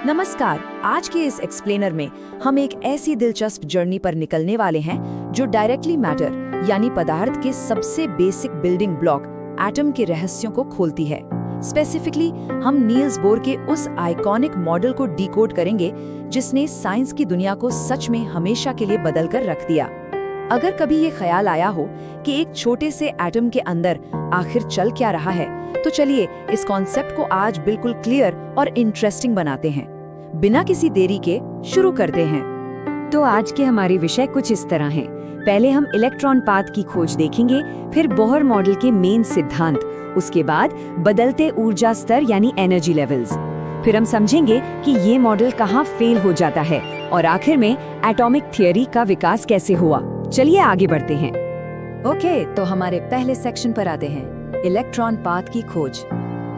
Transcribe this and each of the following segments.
नमस्कार। आज के इस एक्सप्लेनर में हम एक ऐसी दिलचस्प जर्नी पर निकलने वाले हैं जो डायरेक्टली मैटर यानी पदार्थ के सबसे बेसिक बिल्डिंग ब्लॉक एटम के रहस्यों को खोलती है। स्पेसिफिकली हम नील्स बोर के उस आइकॉनिक मॉडल को डिकोड करेंगे जिसने साइंस की दुनिया को सच में हमेशा के लिए बदल कर रख दिया। अगर कभी ये ख्याल आया हो कि एक छोटे से एटम के अंदर आखिर चल क्या रहा है, तो चलिए इस कॉन्सेप्ट को आज बिल्कुल क्लियर और इंटरेस्टिंग बनाते हैं। बिना किसी देरी के शुरू करते हैं। तो आज के हमारे विषय कुछ इस तरह हैं। पहले हम इलेक्ट्रॉन पाथ की खोज देखेंगे, फिर बोहर मॉडल के मेन सिद्धांत, उसके बाद बदलते ऊर्जा स्तर यानी एनर्जी लेवल्स, फिर हम समझेंगे कि ये मॉडल कहाँ फेल हो जाता है और आखिर में एटॉमिक थियरी का विकास कैसे हुआ। चलिए आगे बढ़ते हैं। ओके, तो हमारे पहले सेक्शन पर आते हैं, इलेक्ट्रॉन पाथ की खोज।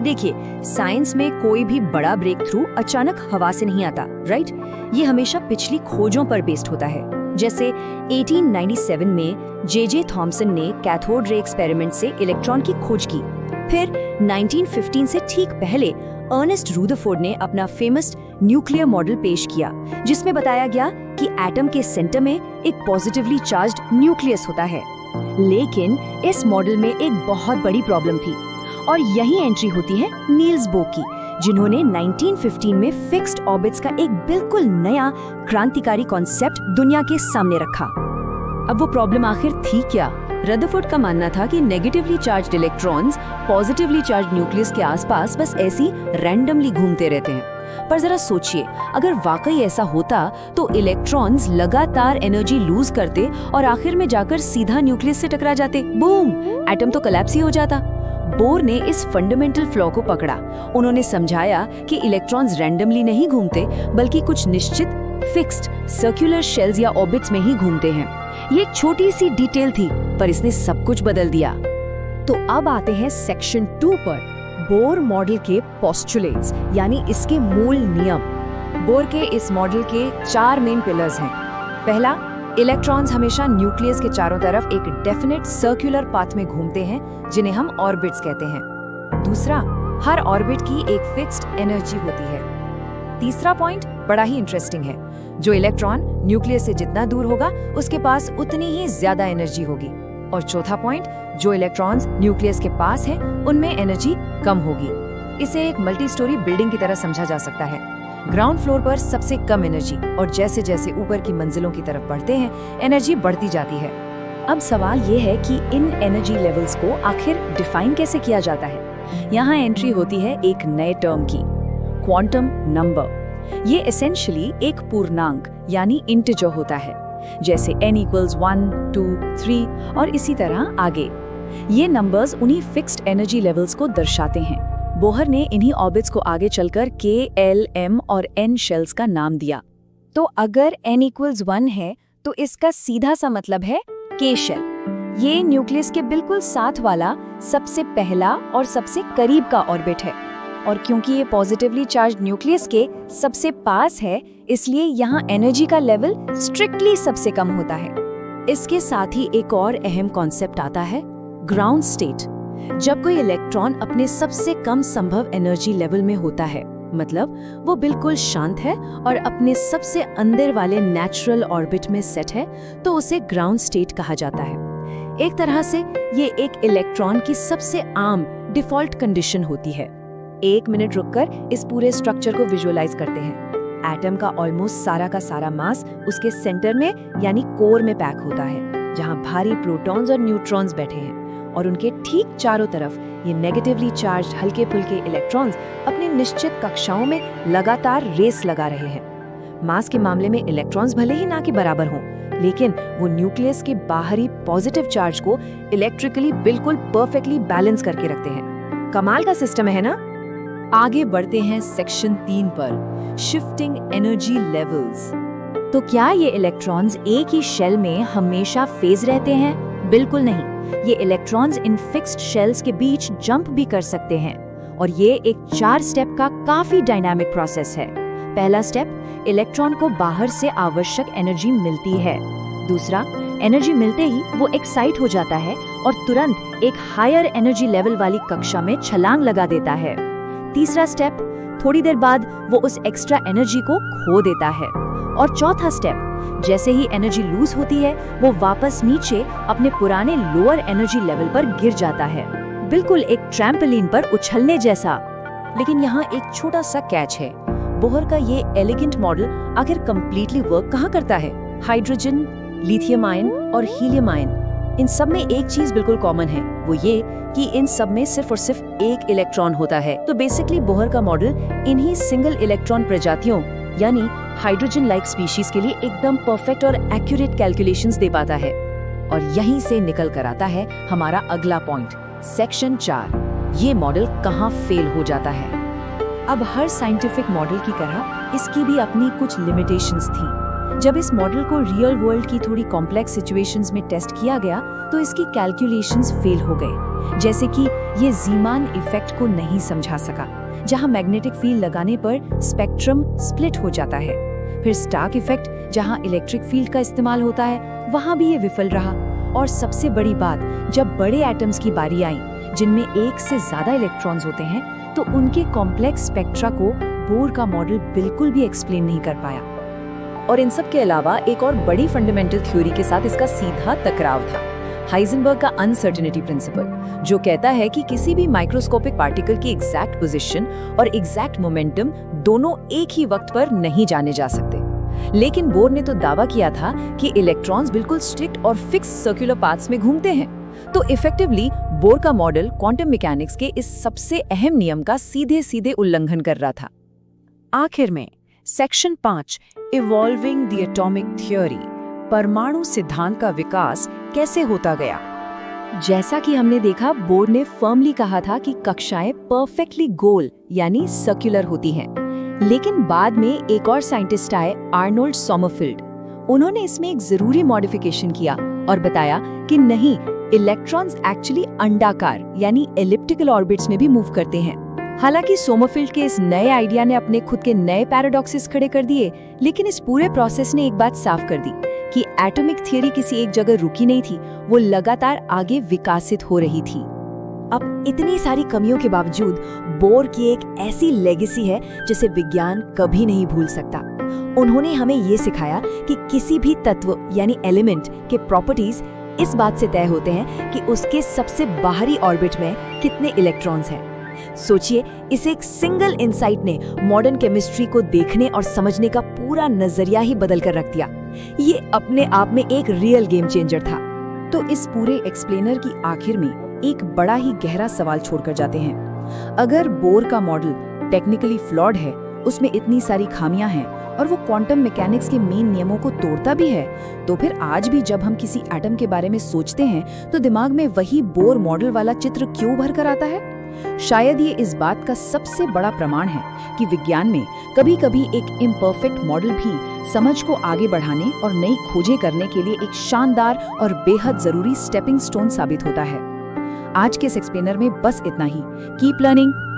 देखिए, साइंस में कोई भी बड़ा ब्रेक थ्रू अचानक हवा से नहीं आता, राइट? ये हमेशा पिछली खोजों पर बेस्ड होता है। जैसे 1897 में जे थॉमसन ने कैथोड रे एक्सपेरिमेंट से इलेक्ट्रॉन की खोज की। फिर 1915 से ठीक पहले अर्नेस्ट रदरफोर्ड ने अपना फेमस न्यूक्लियर मॉडल पेश किया, जिसमें बताया गया कि एटम के सेंटर में एक पॉजिटिवली चार्ज्ड न्यूक्लियस होता है। लेकिन इस मॉडल में एक बहुत बड़ी प्रॉब्लम थी और यही एंट्री होती है नील्स बोर की, जिन्होंने 1915 में फिक्स्ड ऑर्बिट्स का एक बिल्कुल नया क्रांतिकारी कॉन्सेप्ट दुनिया के सामने रखा। अब वो प्रॉब्लम आखिर थी क्या? रदरफोर्ड का मानना था कि negatively charged electrons positively charged nucleus के आसपास बस ऐसी रैंडमली घूमते रहते हैं। पर जरा सोचिए, अगर वाकई ऐसा होता तो इलेक्ट्रॉन्स लगातार एनर्जी लूज करते और आखिर में जाकर सीधा न्यूक्लियस से टकरा जाते। बूम! एटम तो कोलैप्स ही हो जाता। बोर ने इस फंडामेंटल फ्लॉ को पकड़ा। उन्होंने समझाया कि इलेक्ट्रॉन्स रैंडमली नहीं घूमते, बल्कि कुछ निश्चित फिक्स्ड सर्कुलर शेल्स या ऑर्बिट्स में ही घूमते हैं। ये एक छोटी सी डिटेल थी, पर इसने सब कुछ बदल दिया। तो अब आते हैं सेक्शन 2 पर, बोर मॉडल के पोस्टुलेट्स यानी इसके मूल नियम। बोर के इस मॉडल के 4 मेन पिलर्स हैं। पहला, इलेक्ट्रॉन्स हमेशा न्यूक्लियस के चारों तरफ एक डेफिनेट सर्कुलर पाथ में घूमते हैं, जिन्हें हम ऑर्बिट्स कहते हैं। दूसरा, हर ऑर्बिट की एक फिक्स्ड एनर्जी होती है। तीसरा पॉइंट बड़ा ही इंटरेस्टिंग है, जो इलेक्ट्रॉन न्यूक्लियस से जितना दूर होगा उसके पास उतनी ही ज्यादा एनर्जी होगी। और चौथा पॉइंट, जो इलेक्ट्रॉन्स न्यूक्लियस के पास हैं, उनमें एनर्जी कम होगी। इसे एक मल्टी स्टोरी बिल्डिंग की तरह समझा जा सकता है। ग्राउंड फ्लोर पर सबसे कम एनर्जी, और जैसे जैसे ऊपर की मंजिलों की तरफ बढ़ते हैं एनर्जी बढ़ती जाती है। अब सवाल ये है कि इन एनर्जी लेवल्स को आखिर डिफाइन कैसे किया जाता है। यहाँ एंट्री होती है एक नए टर्म की, क्वांटम नंबर। ये एसेंशियली एक पूर्णांक यानी इंटिजर होता है, जैसे n = 1, 2, 3 और इसी तरह आगे। ये नंबर्स उन्हीं फिक्स्ड एनर्जी लेवल्स को दर्शाते हैं। बोहर ने इन्हीं ऑर्बिट्स को आगे चलकर K, L, M और N शेल्स का नाम दिया। तो अगर n = 1 है तो इसका सीधा सा मतलब है K शेल। ये न्यूक्लियस के बिल्कुल साथ वाला सबसे पहला और सबसे करीब का ऑर्बिट है, और क्योंकि ये पॉजिटिवली चार्ज्ड न्यूक्लियस के सबसे पास है, इसलिए यहाँ एनर्जी का लेवल स्ट्रिक्टली सबसे कम होता है। इसके साथ ही एक और अहम कॉन्सेप्ट आता है, ग्राउंड स्टेट। जब कोई इलेक्ट्रॉन अपने सबसे कम संभव एनर्जी लेवल में होता है, मतलब वो बिल्कुल शांत है और अपने सबसे अंदर वाले नेचुरल ऑर्बिट में सेट है, तो उसे ग्राउंड स्टेट कहा जाता है। एक तरह से ये एक इलेक्ट्रॉन की सबसे आम डिफॉल्ट कंडीशन होती है। 1 मिनट रुककर इस पूरे स्ट्रक्चर को विजुअलाइज करते हैं। एटम का ऑलमोस्ट सारा का सारा मास उसके सेंटर में यानी कोर में पैक होता है, जहां भारी प्रोटॉन्स और न्यूट्रॉन्स बैठे हैं, और उनके ठीक चारों तरफ ये नेगेटिवली चार्ज्ड हल्के फुल्के इलेक्ट्रॉन्स अपनी निश्चित कक्षाओं में लगातार रेस लगा रहे हैं। मास के मामले में इलेक्ट्रॉन्स भले ही ना के बराबर हों, लेकिन वो न्यूक्लियस के बाहरी पॉजिटिव चार्ज को इलेक्ट्रिकली बिल्कुल परफेक्टली बैलेंस करके रखते हैं। कमाल का सिस्टम है ना? आगे बढ़ते हैं सेक्शन 3 पर, शिफ्टिंग एनर्जी लेवल्स। तो क्या ये इलेक्ट्रॉन्स एक ही शेल में हमेशा फेज रहते हैं? बिल्कुल नहीं। ये इलेक्ट्रॉन्स इन फिक्स्ड शेल्स के बीच जंप भी कर सकते हैं, और ये एक 4 स्टेप का काफी डायनामिक प्रोसेस है। पहला स्टेप, इलेक्ट्रॉन को बाहर से आवश्यक एनर्जी मिलती है। दूसरा, एनर्जी मिलते ही वो एक्साइट हो जाता है और तुरंत एक हायर एनर्जी लेवल वाली कक्षा में छलांग लगा देता है। तीसरा स्टेप, थोड़ी देर बाद वो उस एक्स्ट्रा एनर्जी को खो देता है। और चौथा स्टेप, जैसे ही एनर्जी लूज होती है वो वापस नीचे अपने पुराने लोअर एनर्जी लेवल पर गिर जाता है, बिल्कुल एक ट्रैम्पोलिन पर उछलने जैसा। लेकिन यहाँ एक छोटा सा कैच है, बोहर का ये एलिगेंट मॉडल आखिर कंप्लीटली वर्क कहाँ करता है? हाइड्रोजन, लिथियम आयन और हीलियम आयन, इन सब में एक चीज बिल्कुल कॉमन है, वो ये कि इन सब में सिर्फ और सिर्फ एक इलेक्ट्रॉन होता है। तो बेसिकली बोहर का मॉडल इन्हीं सिंगल इलेक्ट्रॉन प्रजातियों यानी हाइड्रोजन लाइक स्पीशीज के लिए एकदम परफेक्ट और एक्यूरेट कैलकुलेशंस दे पाता है। और यहीं से निकल कर आता है हमारा अगला पॉइंट, सेक्शन 4, ये मॉडल कहाँ फेल हो जाता है। अब हर साइंटिफिक मॉडल की तरह इसकी भी अपनी कुछ लिमिटेशंस थी। जब इस मॉडल को रियल वर्ल्ड की थोड़ी कॉम्प्लेक्स सिचुएशंस में टेस्ट किया गया तो इसकी कैलकुलेशंस फेल हो गए। जैसे कि ये ज़ीमान इफेक्ट को नहीं समझा सका, जहां मैग्नेटिक फील्ड लगाने पर स्पेक्ट्रम स्प्लिट हो जाता है। फिर स्टार्क इफेक्ट, जहां इलेक्ट्रिक फील्ड का इस्तेमाल होता है, वहां भी ये विफल रहा। और सबसे बड़ी बात, जब बड़े एटम्स की बारी आई जिनमें एक से ज्यादा इलेक्ट्रॉन्स होते हैं, तो उनके कॉम्प्लेक्स स्पेक्ट्रा को बोर का मॉडल बिल्कुल भी एक्सप्लेन नहीं कर पाया। और इन सब के अलावा एक और बड़ी फंडामेंटल थ्योरी के साथ इसका सीधा टकराव था, हाइजेनबर्ग का अनसर्टेनिटी प्रिंसिपल, जो कहता है कि किसी भी माइक्रोस्कोपिक पार्टिकल की एग्जैक्ट पोजीशन और एग्जैक्ट मोमेंटम दोनों एक ही वक्त पर नहीं जाने जा सकते। लेकिन बोर ने तो दावा किया था कि इलेक्ट्रॉन्स बिल्कुल स्ट्रिक्ट और फिक्स सर्कुलर पाथ्स में घूमते हैं। तो इफेक्टिवली बोर का मॉडल क्वांटम मैकेनिक्स के इस सबसे अहम नियम का सीधे सीधे उल्लंघन कर रहा था। आखिर में section 5, evolving the atomic theory, परमाणु सिद्धांत का विकास कैसे होता गया। जैसा कि हमने देखा, बोर ने फर्मली कहा था कि कक्षाएं परफेक्टली गोल यानी सर्कुलर होती हैं। लेकिन बाद में एक और साइंटिस्ट आए, आर्नोल्ड सोमरफेल्ड। उन्होंने इसमें एक जरूरी मॉडिफिकेशन किया और बताया कि नहीं, इलेक्ट्रॉन्स एक्चुअली अंडाकार यानी एलिप्टिकल ऑर्बिट्स में भी मूव करते हैं। हालांकि सोमरफेल्ड के इस नए आइडिया ने अपने खुद के नए पैराडॉक्सेस खड़े कर दिए, लेकिन इस पूरे प्रोसेस ने एक बात साफ कर दी कि एटॉमिक थ्योरी किसी एक जगह रुकी नहीं थी, वो लगातार आगे विकसित हो रही थी। अब इतनी सारी कमियों के बावजूद बोर की एक ऐसी लेगेसी है जिसे विज्ञान कभी नहीं भूल सकता। उन्होंने हमें ये सिखाया कि किसी भी तत्व यानी एलिमेंट के प्रॉपर्टीज इस बात से तय होते हैं कि उसके सबसे बाहरी ऑर्बिट में कितने इलेक्ट्रॉन्स हैं। सोचिए, इस एक सिंगल इंसाइट ने मॉडर्न केमिस्ट्री को देखने और समझने का पूरा नजरिया ही बदल कर रख दिया। ये अपने आप में एक रियल गेम चेंजर था। तो इस पूरे एक्सप्लेनर की आखिर में एक बड़ा ही गहरा सवाल छोड़कर जाते हैं। अगर बोर का मॉडल टेक्निकली फ्लॉड है, उसमें इतनी सारी खामियां हैं और वो क्वांटम मैकेनिक्स के मेन नियमों को तोड़ता भी है, तो फिर आज भी जब हम किसी एटम के बारे में सोचते हैं तो दिमाग में वही बोर मॉडल वाला चित्र क्यों भर कर आता है? शायद ये इस बात का सबसे बड़ा प्रमाण है कि विज्ञान में कभी-कभी एक इम्परफेक्ट मॉडल भी समझ को आगे बढ़ाने और नई खोजें करने के लिए एक शानदार और बेहद जरूरी स्टेपिंग स्टोन साबित होता है। आज के इस एक्सप्लेनर में बस इतना ही। Keep learning,